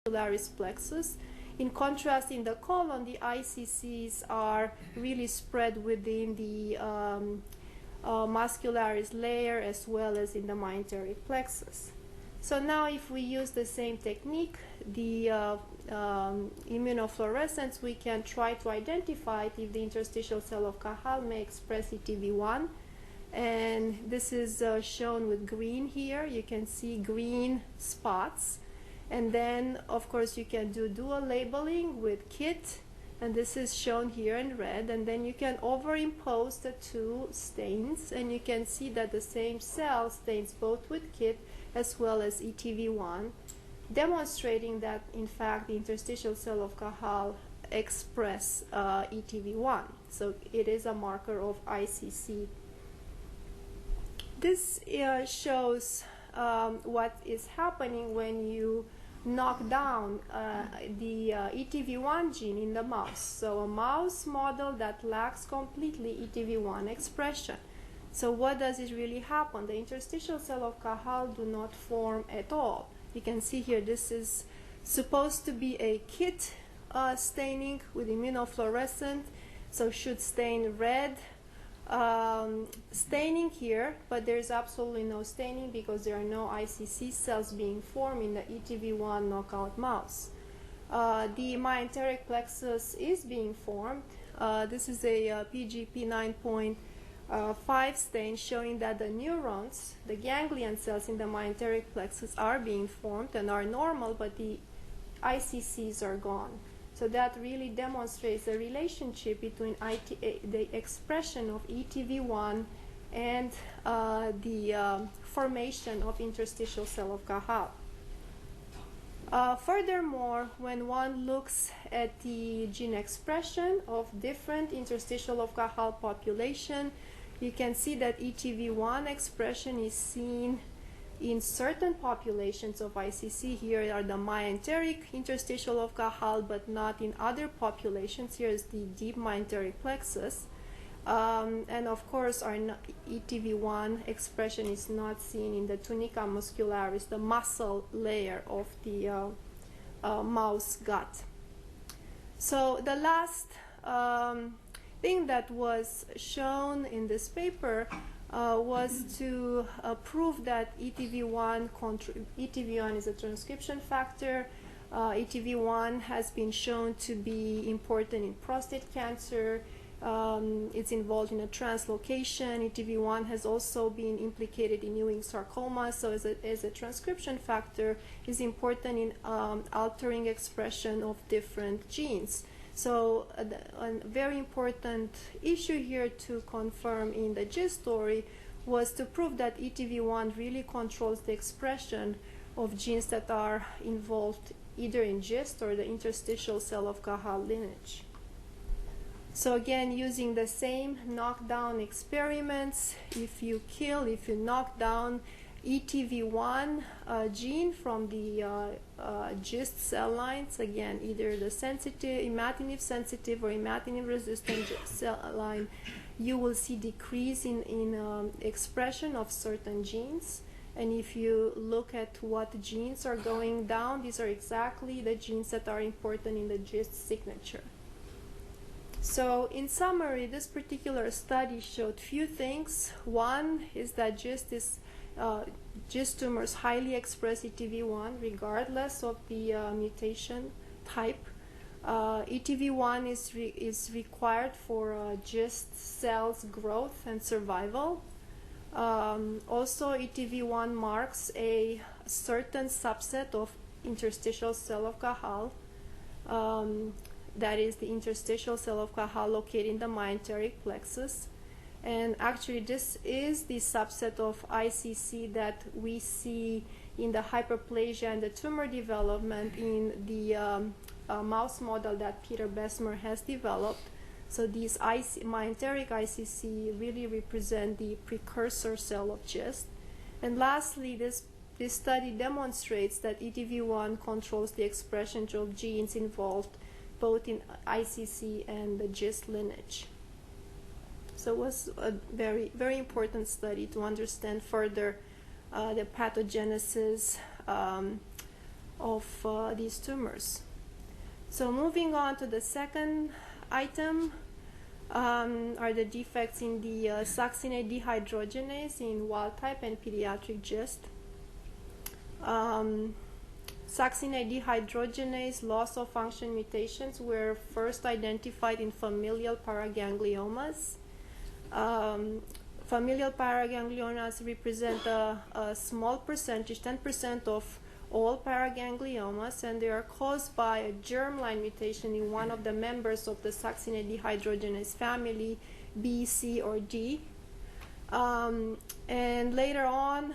muscularis plexus. In contrast, in the colon, the ICCs are really spread within the muscularis layer as well as in the myenteric plexus. So now if we use the same technique, the immunofluorescence, we can try to identify if the interstitial cell of Cajal may express ETV1. And this is shown with green here. You can see green spots. And then, of course, you can do dual labeling with KIT. And this is shown here in red. And then you can overimpose the two stains. And you can see that the same cell stains both with KIT as well as ETV1, demonstrating that, in fact, the interstitial cell of Cajal express ETV1. So it is a marker of ICC. This shows what is happening when you knock down the ETV1 gene in the mouse. So a mouse model that lacks completely ETV1 expression. So what does it really happen? The interstitial cell of Cajal do not form at all. You can see here this is supposed to be a KIT staining with immunofluorescent, so should stain red. Staining here, but there's absolutely no staining because there are no ICC cells being formed in the ETV1 knockout mouse. The myenteric plexus is being formed. This is a PGP 9.5 stain showing that the neurons, the ganglion cells in the myenteric plexus are being formed and are normal, but the ICCs are gone. So that really demonstrates the relationship between the expression of ETV1 and the formation of interstitial cell of Cajal. Furthermore, when one looks at the gene expression of different interstitial of Cajal population, you can see that ETV1 expression is seen in certain populations of ICC. Here are the myenteric interstitial of Cajal, but not in other populations. Here is the deep myenteric plexus. And of course, our ETV1 expression is not seen in the tunica muscularis, the muscle layer of the mouse gut. So the last thing that was shown in this paper was to prove that ETV1 is a transcription factor. ETV1 has been shown to be important in prostate cancer. It's involved in a translocation. ETV1 has also been implicated in Ewing sarcoma, so as a transcription factor is important in altering expression of different genes. So a very important issue here to confirm in the GIST story was to prove that ETV1 really controls the expression of genes that are involved either in GIST or the interstitial cell of Cajal lineage. So again, using the same knockdown experiments, if you knock down ETV1 gene from the GIST cell lines, again, either the sensitive, imatinib sensitive or imatinib resistant cell line, you will see decrease in expression of certain genes. And if you look at what genes are going down, these are exactly the genes that are important in the GIST signature. So in summary, this particular study showed few things. One is that GIST tumors highly express ETV1 regardless of the mutation type. ETV1 is required for GIST cells growth and survival. Also, ETV1 marks a certain subset of interstitial cell of Cajal. That is the interstitial cell of Cajal located in the myenteric plexus. And actually, this is the subset of ICC that we see in the hyperplasia and the tumor development in the mouse model that Peter Bessemer has developed. So these myenteric ICC really represent the precursor cell of GIST. And lastly, this study demonstrates that ETV1 controls the expression of genes involved both in ICC and the GIST lineage. So it was a very, very important study to understand further the pathogenesis of these tumors. So moving on to the second item are the defects in the succinate dehydrogenase in wild type and pediatric GIST. Succinate dehydrogenase loss of function mutations were first identified in familial paragangliomas. Familial paragangliomas represent a small percentage, 10% of all paragangliomas, and they are caused by a germline mutation in one of the members of the succinate dehydrogenase family, B, C, or D. And later on,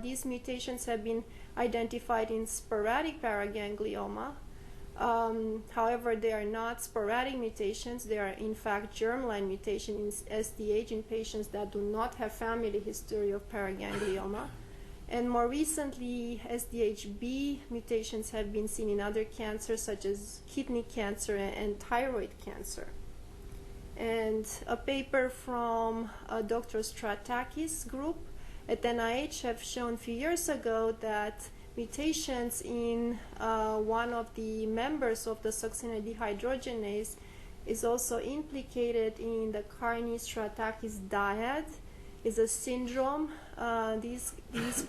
these mutations have been identified in sporadic paraganglioma. However, they are not sporadic mutations. They are, in fact, germline mutations in SDH in patients that do not have family history of paraganglioma. And more recently, SDHB mutations have been seen in other cancers such as kidney cancer and thyroid cancer. And a paper from Dr. Stratakis group at NIH have shown a few years ago that mutations in one of the members of the succinate dehydrogenase is also implicated in the Carney-Stratakis Dyad. Is a syndrome. These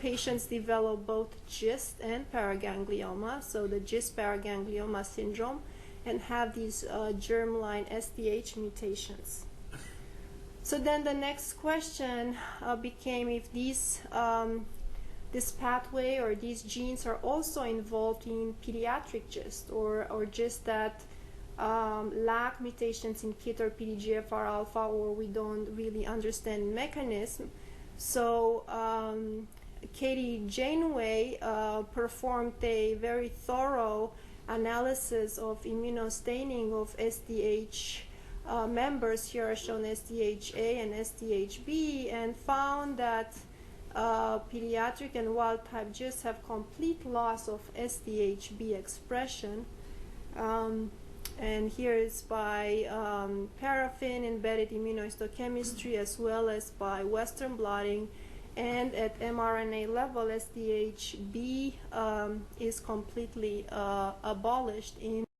patients develop both GIST and paraganglioma, so the GIST paraganglioma syndrome, and have these germline SDH mutations. So then the next question became if these this pathway or these genes are also involved in pediatric GIST or GIST that lack mutations in KIT or PDGFR alpha, or we don't really understand mechanism. So Katie Janeway performed a very thorough analysis of immunostaining of SDH members. Here are shown SDHA and SDHB, and found that pediatric and wild-type GIST have complete loss of SDHB expression. And here is by paraffin-embedded immunohistochemistry as well as by Western blotting. And at mRNA level, SDHB is completely abolished in